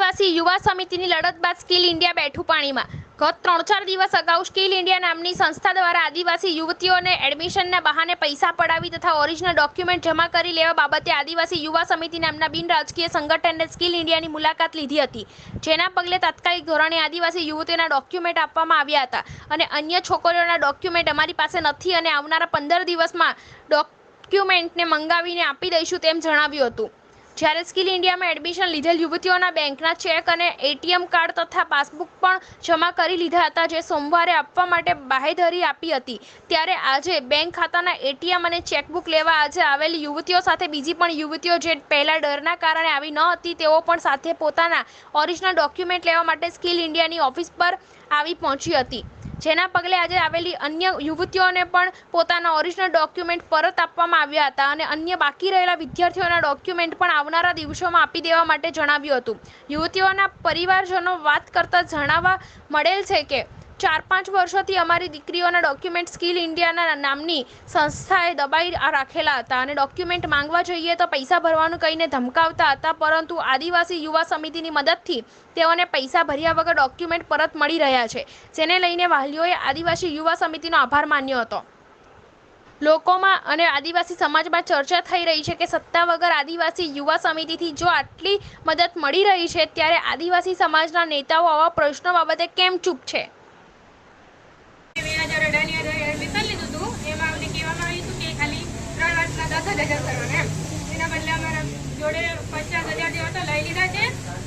આદિવાસી યુવા સમિતિની લડત બાદ સ્કિલ ઇન્ડિયા બેઠું પાણીમાં। ગત 3-4 દિવસ અગાઉ સ્કિલ ઇન્ડિયા નામની સંસ્થા દ્વારા આદિવાસી યુવતીઓને એડમિશનના બહાને પૈસા પડાવી તથા ઓરિજિનલ ડોક્યુમેન્ટ જમા કરી લેવા બાબતે આદિવાસી યુવા સમિતિ નામના બિન રાજકીય સંગઠને સ્કિલ ઇન્ડિયાની મુલાકાત લીધી હતી, જેના પગલે તાત્કાલિક ધોરણે આદિવાસી યુવતીઓના ડોક્યુમેન્ટ આપવામાં આવ્યા હતા અને અન્ય છોકરીઓના ડોક્યુમેન્ટ અમારી પાસે નથી અને આવનારા 15 દિવસમાં ડોક્યુમેન્ટને મંગાવીને આપી દઈશું તેમ જણાવ્યું હતું। જ્યારે સ્કિલ ઇન્ડિયામાં એડમિશન લીધેલ યુવતીઓના બેંકના ચેક અને એટીએમ કાર્ડ તથા પાસબુક પણ જમા કરી લીધા હતા, જે સોમવારે આપવા માટે બાહેધરી આપી હતી। ત્યારે આજે બેંક ખાતાના એટીએમ અને ચેકબુક લેવા આજે આવેલી યુવતીઓ સાથે બીજી પણ યુવતીઓ જે પહેલા ડરના કારણે આવી ન હતી તેઓ પણ સાથે પોતાના ઓરિજિનલ ડોક્યુમેન્ટ લેવા માટે સ્કિલ ઇન્ડિયાની ઓફિસ પર આવી પહોંચી હતી, જેના પગલે આજે આવેલી અન્ય યુવતીઓને પણ પોતાના ઓરિજિનલ ડોક્યુમેન્ટ પરત આપવામાં આવ્યા હતા અને અન્ય બાકી રહેલા વિદ્યાર્થીઓના ડોક્યુમેન્ટ પણ આવનારા દિવસોમાં આપી દેવા માટે જણાવ્યું હતું। યુવતીઓના પરિવારજનો વાત કરતા જાણવા મળેલ છે કે 4-5 વર્ષોથી અમારી દીકરીઓના ડોક્યુમેન્ટ સ્કિલ ઇન્ડિયાના નામની સંસ્થાએ દબાઈ રાખેલા હતા અને ડોક્યુમેન્ટ માંગવા જઈએ તો પૈસા ભરવાનું કહીને ધમકાવતા હતા, પરંતુ આદિવાસી યુવા સમિતિની મદદથી તેઓને પૈસા ભર્યા વગર ડોક્યુમેન્ટ પરત મળી રહ્યા છે, જેને લઈને વાલીઓએ આદિવાસી યુવા સમિતિનો આભાર માન્યો હતો। લોકોમાં અને આદિવાસી સમાજમાં ચર્ચા થઈ રહી છે કે સત્તા વગર આદિવાસી યુવા સમિતિથી જો આટલી મદદ મળી રહી છે ત્યારે આદિવાસી સમાજના નેતાઓ આવા પ્રશ્નો બાબતે કેમ ચૂપ છે। જોડે 50,000 જેવા તો લઈ લીધા છે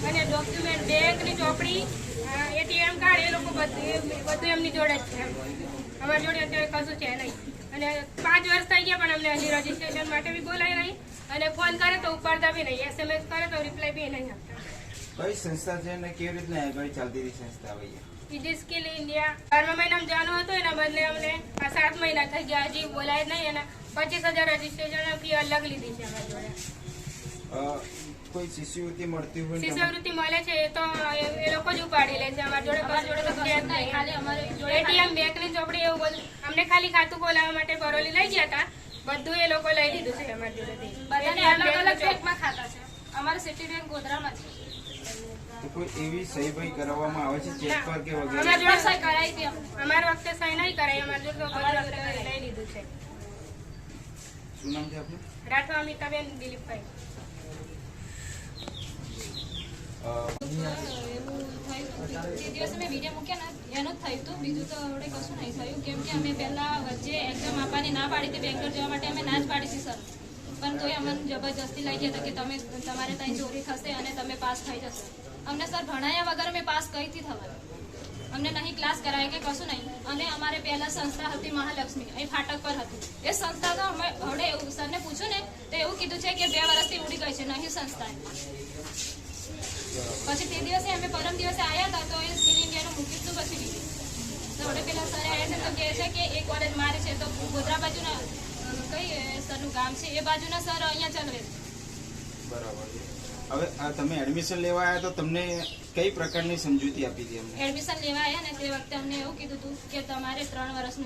અને ડોક્યુમેન્ટ બેંકની ચોપડી એટીએમ કાર્ડ એ લોકો બધું એમની જોડે જ છે। અમારી જોડે અત્યારે કશું છે નહીં અને 5 વર્ષ થઈ ગયા પણ અમને હજી રજીસ્ટ્રેશન માટે બી બોલાય નહીં અને ફોન કરે તો ઉપાડતા બી નહીં, SMS કરે તો રિપ્લાય બી નહીં આપતા। કઈ સંસ્થા છે અને કેવી રીતના આગળ ચાલતી હતી સંસ્થા ભાઈ? બીજી સ્કિલ ઇન્ડિયા 12મા મહિનામાં જવાનું હતું, એના બદલે અમને આ 7 મહિના થઈ ગયા હજી બોલાય જ નહીં અને 25,000 રજીસ્ટ્રેશન ફી અલગ લીધી છે અમારી જોડે। કોઈ શિષ્યવૃત્તિ મળતી હોય? શિષ્યવૃત્તિ મળે છે એ તો એ લોકો જ ઉપાડી લે છે, અમારી જોડે તો ખાલી અમારી જોડે એટીએમ બેંકની ચોપડી એવું બધું અમને ખાલી ખાતું ખોલાવવા માટે બરોલી લઈ ગયા હતા, બધું એ લોકો લઈ લીધું છે અમારી જોડેથી। બધાને અલગ અલગ બેંકમાં ખાતા છે, અમારે સિટી બેંક ગોધરામાં છે। તો કોઈ એવી સહી ભાઈ કરવામાં આવે છે ચેક પર કે વગેરે? અમારી જોડે સહી કરાઈ હતી, અમારા વખતે સહી નહીં કરાઈ, અમારી જોડે લઈ લીધું છે। શું નામ છે આપનું? રાઠવા અમિતાબેન દિલીપભાઈ। તે દિવસે મેં વિડીયો મૂક્યા ને એનું જ થયું હતું, બીજું તો આપણે કશું નહીં થયું, કેમ કે અમે પહેલાં વચ્ચે એક્ઝામ આપવાની ના પાડી હતી, બેંગલોર જવા માટે અમે ના જ પાડી હતી સર, પણ તોય અમને જબરજસ્તી લઈ ગયા હતા કે તમારે ત્યાં ચોરી થશે અને તમે પાસ થઈ જશો। અમને સર ભણાયા વગર અમે પાસ કઈથી થવાનું, અમને નહીં ક્લાસ કરાય કે કશું નહીં। અને અમારે પહેલાં સંસ્થા હતી મહાલક્ષ્મી, એ ફાટક પર હતી, એ સંસ્થા તો અમે હવે એવું સરને પૂછ્યું ને તો એવું કીધું છે કે 2 વર્ષથી ઉડી ગઈ છે, નહીં સંસ્થા। પછી તે દિવસે અમે પરમ દિવસે આવ્યા હતા તો એ સ્કિલ ઇન્ડિયાનું મૂકી દીધું પછી બીજું તો હવે પેલા સર આવ્યા છે તો કહે છે કે એક કોલેજ મારે છે તો ગોધરા બાજુના કઈ સરનું ગામ છે એ બાજુના સર અહીંયા ચલવે છે। બરાબર છે। હવે આ તમે એડમિશન લેવા આવ્યા તો તમને કઈ પ્રકારની સમજૂતી આપી હતી? એડમિશન લેવા આવ્યા ને તે વખતે અમને એવું કીધું હતું કે તમારે 3 વર્ષનું